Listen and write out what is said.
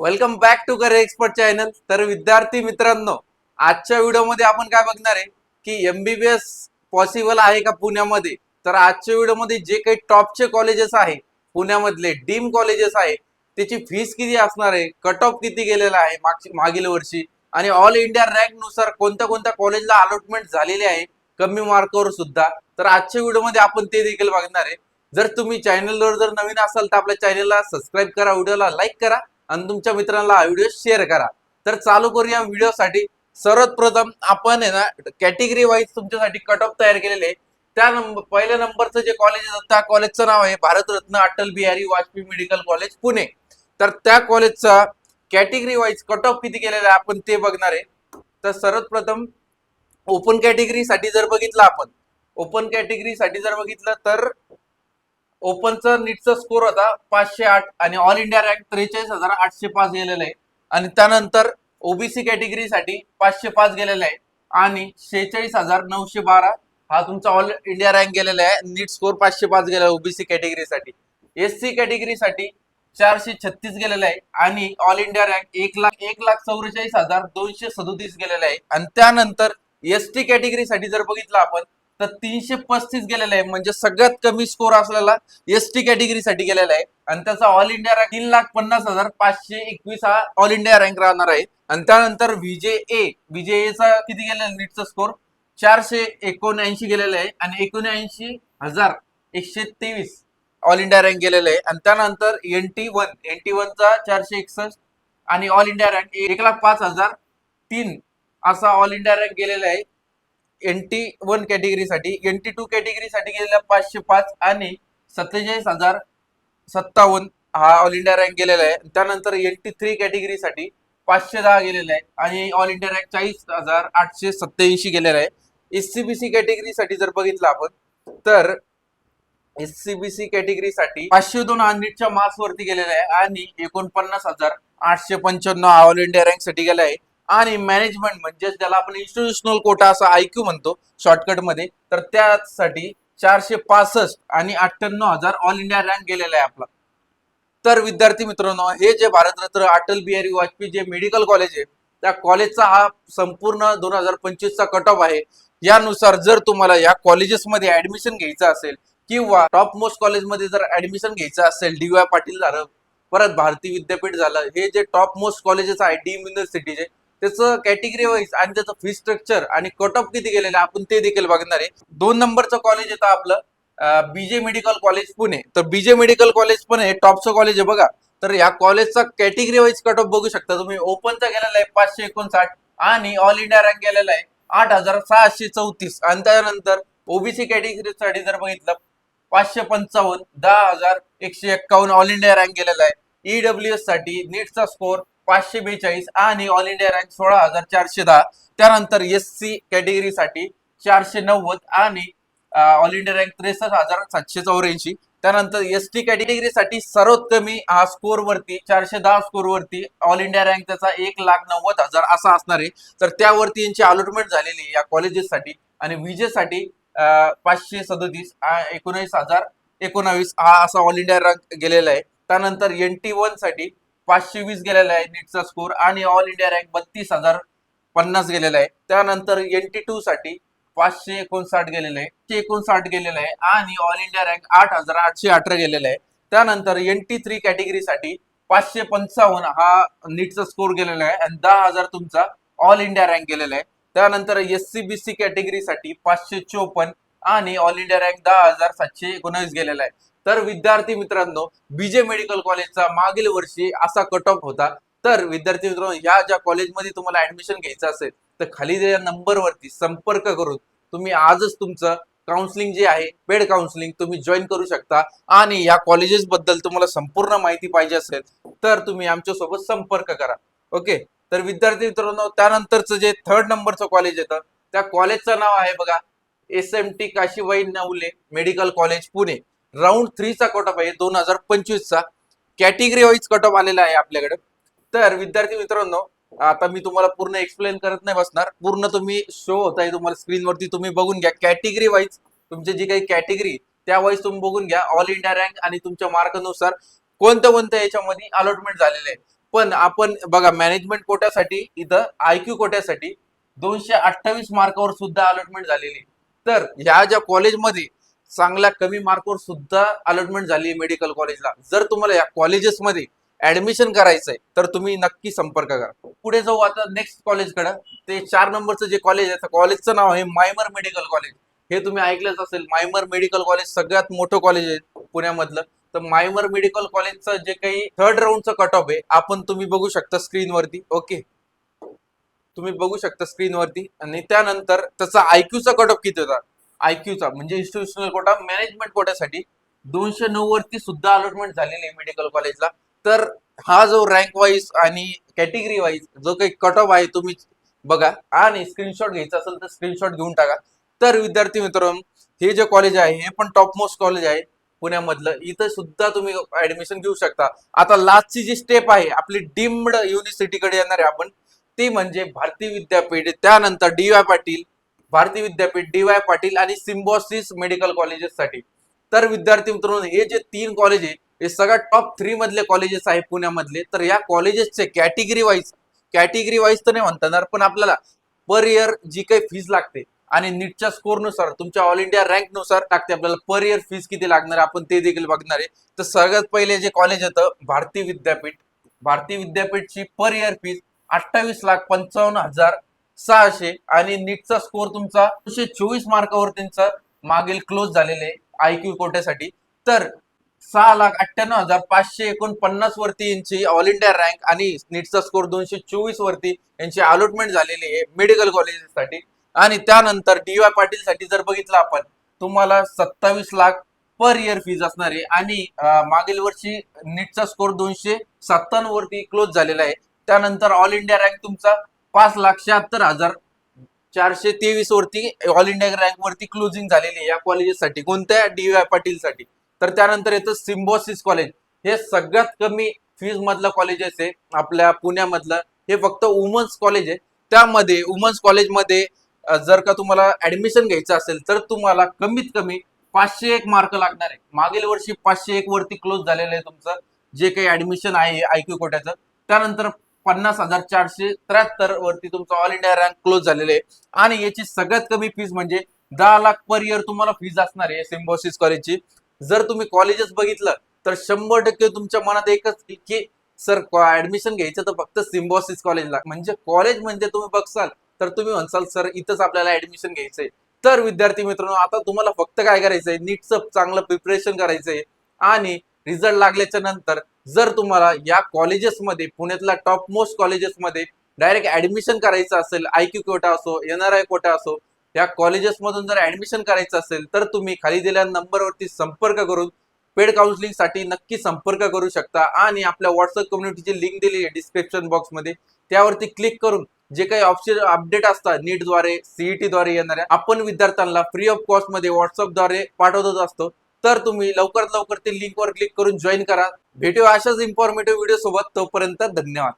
Welcome back to career expert channel. तर विद्यार्थी मित्रांनो, आजच्या व्हिडिओमध्ये आपण काय बघणार आहे की एमबीबीएस पॉसिबल आहे का पुण्यामध्ये। तर आजच्या व्हिडिओमध्ये जे काही टॉपचे कॉलेजेस आहे पुण्यामधले डीम कॉलेजेस आहे त्याची फीस किती असणार आहे, कट ऑफ किती गेलेला आहे मागील वर्षी, आणि ऑल इंडिया रँक नुसार कोणत्या कोणत्या कॉलेजला अलॉटमेंट झालेली आहे कमी मार्कावर सुद्धा। तर आजच्या व्हिडिओमध्ये आपण ते देखील बघणार आहे। जर तुम्ही चॅनलवर जर नवीन असाल तर आपल्या चॅनलला सबस्क्राईब करा, व्हिडिओला लाईक करा आणि तुमच्या मित्रांना हा व्हिडिओ शेअर करा। तर चालू करूया व्हिडिओसाठी। सर्वात प्रथम आपण आहे ना कॅटेगरी वाईज तुमच्यासाठी कट ऑफ तयार केलेले आहे। त्या पहिल्या नंबरचं जे कॉलेज आहे त्या कॉलेजचं नाव आहे भारतरत्न अटल बिहारी वाजपेयी मेडिकल कॉलेज पुणे। तर त्या कॉलेजचा कॅटेगरी वाईज कट ऑफ किती केलेला आहे आपण ते बघणार आहे। तर सर्वात प्रथम ओपन कॅटेगरी साठी जर बघितलं तर ओपनचा नीटचा स्कोर होता 508 आणि ऑल इंडिया रँक 43,805 गेलेला आहे। आणि त्यानंतर ओबीसी कॅटेगरीसाठी 505 गेलेला आहे आणि 46,912 हा तुमचा ऑल इंडिया रँक गेलेला आहे। नीट स्कोर 505 गेला ओबीसी कॅटेगरीसाठी। एससी कॅटेगरीसाठी 436 गेलेला आहे आणि ऑल इंडिया रँक 1,44,237 गेलेला आहे। आणि त्यानंतर एसटी कॅटेगरीसाठी जर बघितलं आपण तर 335 गेलेला आहे, म्हणजे सगळ्यात कमी स्कोर असलेला एसटी कॅटेगरीसाठी गेलेला आहे। आणि त्याचा ऑल इंडिया रँक 3,50,521 हा ऑल इंडिया रँक राहणार आहे। आणि त्यानंतर विजेचा किती गेलेला नीटचा स्कोर 479 गेलेला आहे आणि 79,123 ऑल इंडिया रँक गेलेला आहे। आणि त्यानंतर एनटी1चा 461 आणि ऑल इंडिया रँक 1,05,003 असा ऑल इंडिया रँक गेलेला आहे NT1 कॅटेगरीसाठी। NT2 कॅटेगरीसाठी गेलेला 505 आणि 47,057 हा ऑल इंडिया रँक गेलेला आहे। त्यानंतर NT3 कॅटेगरीसाठी 510 गेलेला आहे आणि ऑल इंडिया रँक 40,887 गेलेला आहे। एससीबीसी कॅटेगरीसाठी जर बघितलं आपण तर एससीबीसी कॅटेगरीसाठी 502 हा नीटच्या मार्क्स वरती गेलेला आहे आणि 49,895 हा ऑल इंडिया रँक साठी गेला आहे। आणि मॅनेजमेंट म्हणजे ज्याला आपण इन्स्टिट्यूशनल कोटा असा आयक्यू म्हणतो शॉर्टकट मध्ये, तर त्यासाठी 465 आणि 98,000 ऑल इंडिया रँक गेलेला आहे आपला। तर विद्यार्थी मित्रांनो, हे जे भारतरत्न अटल बिहारी वाजपेयी जे मेडिकल कॉलेज आहे त्या कॉलेजचा हा संपूर्ण 2025 चा कट ऑफ आहे। यानुसार जर तुम्हाला या कॉलेजेसमध्ये ऍडमिशन घ्यायचं असेल किंवा टॉप मोस्ट कॉलेजमध्ये जर ऍडमिशन घ्यायचं असेल, DY पाटील झालं, परत भारती विद्यापीठ झालं, हे जे टॉप मोस्ट कॉलेजेस आहे डीम युनिव्हर्सिटीचे, त्याचं कॅटेगरी वाईज आणि त्याचं फी स्ट्रक्चर आणि कट ऑफ किती गेलेलं आपण ते देखील बघणार आहे। 2 नंबरचं कॉलेज येतं आपलं बीजे मेडिकल कॉलेज पुणे। तर बीजे मेडिकल कॉलेज पण हे टॉपचं कॉलेज आहे बघा। तर या कॉलेजचा कॅटेगरी वाईज कट ऑफ बघू शकता तुम्ही। ओपनचा गेलेला आहे 559 आणि ऑल इंडिया रँक गेलेला आहे 8,634। आणि त्यानंतर ओबीसी कॅटेगरीसाठी जर बघितलं 555, 10,151 ऑल इंडिया रँक गेलेला आहे। ईडब्ल्यूएस साठी नीटचा स्कोर 542 आणि ऑल इंडिया रँक 16,410। त्यानंतर एससी कॅटेगरीसाठी 490 आणि ऑल इंडिया रँक 63,784। त्यानंतर एसटी कॅटेगरीसाठी सर्वात कमी हा स्कोर वरती 410 स्कोर वरती ऑल इंडिया रँक त्याचा 1,90,000 असा असणार आहे। तर त्यावरती यांची अलॉटमेंट झालेली या कॉलेजेससाठी। आणि विजेसाठी 537 19,019 हा असा ऑल इंडिया रँक गेलेला आहे। त्यानंतर NT1 साठी 520 गेलेला आहे नीटचा स्कोर आणि ऑल इंडिया रँक 32,050 गेलेला आहे। त्यानंतर NT2 साठी 559 गेलेलं आहे, 559 गेलेलं आहे आणि ऑल इंडिया रँक 8,818 गेलेला आहे। त्यानंतर NT3 कॅटेगरीसाठी 555 हा नीटचा स्कोर गेलेला आहे आणि 10,000 तुमचा ऑल इंडिया रँक गेलेला आहे। त्यानंतर एससीबीसी कॅटेगरीसाठी 554 आणि ऑल इंडिया रँक 10,719 गेलेला आहे। तर विद्यार्थी मित्रांनो, बीजे मेडिकल कॉलेजचा मागील वर्षी असा कट ऑफ होता। तर विद्यार्थी मित्रांनो, या ज्या कॉलेजमध्ये तुम्हाला ऍडमिशन घ्यायचं असेल तर खाली दिलेल्या नंबरवरती संपर्क करून तुम्ही आजच तुमचं काउन्सिलिंग जे आहे पेड काउन्सिलिंग तुम्ही जॉईन करू शकता। आणि या कॉलेजेस बद्दल तुम्हाला संपूर्ण माहिती पाहिजे असेल तर तुम्ही आमच्या सोबत संपर्क करा। ओके। तर विद्यार्थी मित्रांनो, त्यानंतरचं जे 3rd नंबरचं कॉलेज येतं त्या कॉलेजचं नाव आहे बघा SMT Kashibai Navale medical college Pune. Round 3 चा कट ऑफ आहे 2025 चा। कॅटेगरी वाईज कट ऑफ आलेला आहे आपल्याकडे। तर विद्यार्थी मित्रांनो, आता मी तुम्हाला पूर्ण एक्सप्लेन करत नाही बसणार, पूर्ण तुम्ही शो होत आहे तुम्हाला स्क्रीनवरती, तुम्ही बघून घ्या। कॅटेगरी वाईज तुमची जी काही कॅटेगरी त्या वाईज तुम्ही बघून घ्या, ऑल इंडिया रँक आणि तुमच्या मार्कानुसार कोणत्या कोणत्या याच्यामध्ये अलॉटमेंट झालेले आहे। पण आपण बघा मॅनेजमेंट कोट्यासाठी इथं आयक्यू कोट्यासाठी 228 मार्कावर सुद्धा अलॉटमेंट झालेली. तर ह्या ज्या कॉलेजमध्ये चांगल्या कमी मार्कवर सुद्धा अलॉटमेंट झाली आहे मेडिकल कॉलेजला, जर तुम्हाला या कॉलेजेसमध्ये ऍडमिशन करायचंय तर तुम्ही नक्की संपर्क करा. पुढे जाऊ आता नेक्स्ट कॉलेजकडे. ते 4 नंबरचं जे कॉलेज आहे, कॉलेजचं नाव आहे मायमर मेडिकल कॉलेज. हे तुम्ही ऐकलंच असेल. मायमर मेडिकल कॉलेज सगळ्यात मोठं कॉलेज आहे पुण्यामधलं. तर मायमर मेडिकल कॉलेजचं जे काही थर्ड राऊंडचं कट ऑफ आहे आपण तुम्ही बघू शकता स्क्रीनवरती. ओके, तुम्ही बघू शकता स्क्रीनवरती. आणि त्यानंतर त्याचा आयक्यूचा कट ऑफ किती होता. आयक्यूचा म्हणजे इन्स्टिट्यूशनल कोटा मॅनेजमेंट कोट्यासाठी 209 वरती सुद्धा अलॉटमेंट झालेली आहे मेडिकल कॉलेजला. तर हा जो रँक वाईज आणि कॅटेगरी वाईज जो काही कट ऑफ आहे तुम्ही बघा आणि स्क्रीनशॉट घ्यायचा असेल तर स्क्रीनशॉट घेऊन टाका. तर विद्यार्थी मित्रांनो, हे जे कॉलेज आहे हे पण टॉप मोस्ट कॉलेज आहे पुण्यामधलं. इथं सुद्धा तुम्ही ऍडमिशन घेऊ शकता. आता लास्टची जी स्टेप आहे आपली डीम्ड युनिव्हर्सिटीकडे येणार आहे आपण, ती म्हणजे भारती विद्यापीठ, त्यानंतर डी.वाय. पाटील, भारती विद्यापीठ, डी.वाय. पाटील आणि सिम्बॉसिस मेडिकल कॉलेजेस साठी. तर विद्यार्थी मित्रांनो, हे जे 3 कॉलेज आहे हे सगळ्यात टॉप 3 मधले कॉलेजेस आहे पुण्यामधले. तर या कॉलेजेसचे कॅटेगरी वाईज तर नाही म्हणता येणार, पण आपल्याला पर इयर जी काही फीज लागते आणि नीटच्या स्कोरनुसार तुमच्या ऑल इंडिया रँक नुसार टाकते आपल्याला पर इयर फीज किती लागणार आपण ते देखील बघणार आहे. तर सगळ्यात पहिले जे कॉलेज येतं Bharati Vidyapeeth. Bharti विद्यापीठची per year fees 28,55,600 आणि नीटचा स्कोर तुमचा 224 मार्कावर त्यांचा मागील क्लोज झालेले आयक्यू कोट्यासाठी. तर 6,98,549 वरती यांची ऑल इंडिया रँक आणि नीटचा स्कोर 224 वरती यांची अलॉटमेंट झालेली आहे मेडिकल कॉलेजेससाठी. आणि त्यानंतर डी.वाय. पाटील साठी जर बघितलं आपण, तुम्हाला 27 लाख पर इयर फीज असणार आहे आणि मागील वर्षी नीटचा स्कोर 257 वरती क्लोज झालेला आहे. त्यानंतर ऑल इंडिया रँक तुमचा 5,76,423 वरती ऑल इंडिया रँक वरती क्लोजिंग झालेली आहे या कॉलेजेससाठी. कोणत्या डी.वाय. पाटील साठी. तर त्यानंतर येतं सिम्बॉसिस कॉलेज. हे सगळ्यात कमी फीज मधलं कॉलेज आहे आपल्या पुण्यामधलं. हे फक्त वुमन्स कॉलेज आहे. त्यामध्ये वुमन्स कॉलेजमध्ये जर का तुम्हाला ऍडमिशन घ्यायचं असेल तर तुम्हाला कमीत कमी 501 मार्क लागणार आहे. मागील वर्षी 501 वरती क्लोज झालेलं आहे तुमचं जे काही ऍडमिशन आहे आयक्यू कोट्याचं. त्यानंतर 50,473 वरती तुमचं ऑल इंडिया रँक क्लोज झालेलं आहे. आणि याची सगळ्यात कमी फीज म्हणजे 10 लाख पर इयर तुम्हाला फीज असणार आहे सिम्बॉसिस कॉलेजची. जर तुम्ही कॉलेजेस बघितलं तर 100% तुमच्या मनात एकच की सर ऍडमिशन घ्यायचं तर फक्त सिम्बॉसिस कॉलेजला. म्हणजे कॉलेज म्हणजे तुम्ही बघसाल तर तुम्ही म्हणसाल सर इथंच आपल्याला ऍडमिशन घ्यायचंय. तर विद्यार्थी मित्रांनो, आता तुम्हाला फक्त काय करायचंय, नीटचं चांगलं प्रिपरेशन करायचंय आणि रिझल्ट लागल्याच्या नंतर जर तुम्हाला या कॉलेजेसमध्ये पुण्यातल्या टॉप मोस्ट कॉलेजेसमध्ये डायरेक्ट ऍडमिशन करायचं असेल, आयक्यू कोटा असो, एनआरआय कोटा असो, या कॉलेजेस मधून जर ऍडमिशन करायचं असेल तर तुम्ही खाली दिलेल्या नंबरवरती संपर्क करून पेड काउन्सिलिंग साठी नक्की संपर्क करू शकता. आणि आपल्या व्हॉट्सअप कम्युनिटीची लिंक दिली आहे डिस्क्रिप्शन बॉक्स मध्ये, त्यावरती क्लिक करून जे काही ऑप्शन अपडेट असतात नीटद्वारे, सीईटी द्वारे येणाऱ्या, आपण विद्यार्थ्यांना फ्री ऑफ कॉस्ट मध्ये व्हॉट्सअपद्वारे पाठवत असतो. तर तुम्ही लवकरात लवकर ते लिंकवर क्लिक करून जॉईन करा. भेटूया अशाच इन्फॉर्मेटिव्ह व्हिडिओ सोबत. तोपर्यंत धन्यवाद.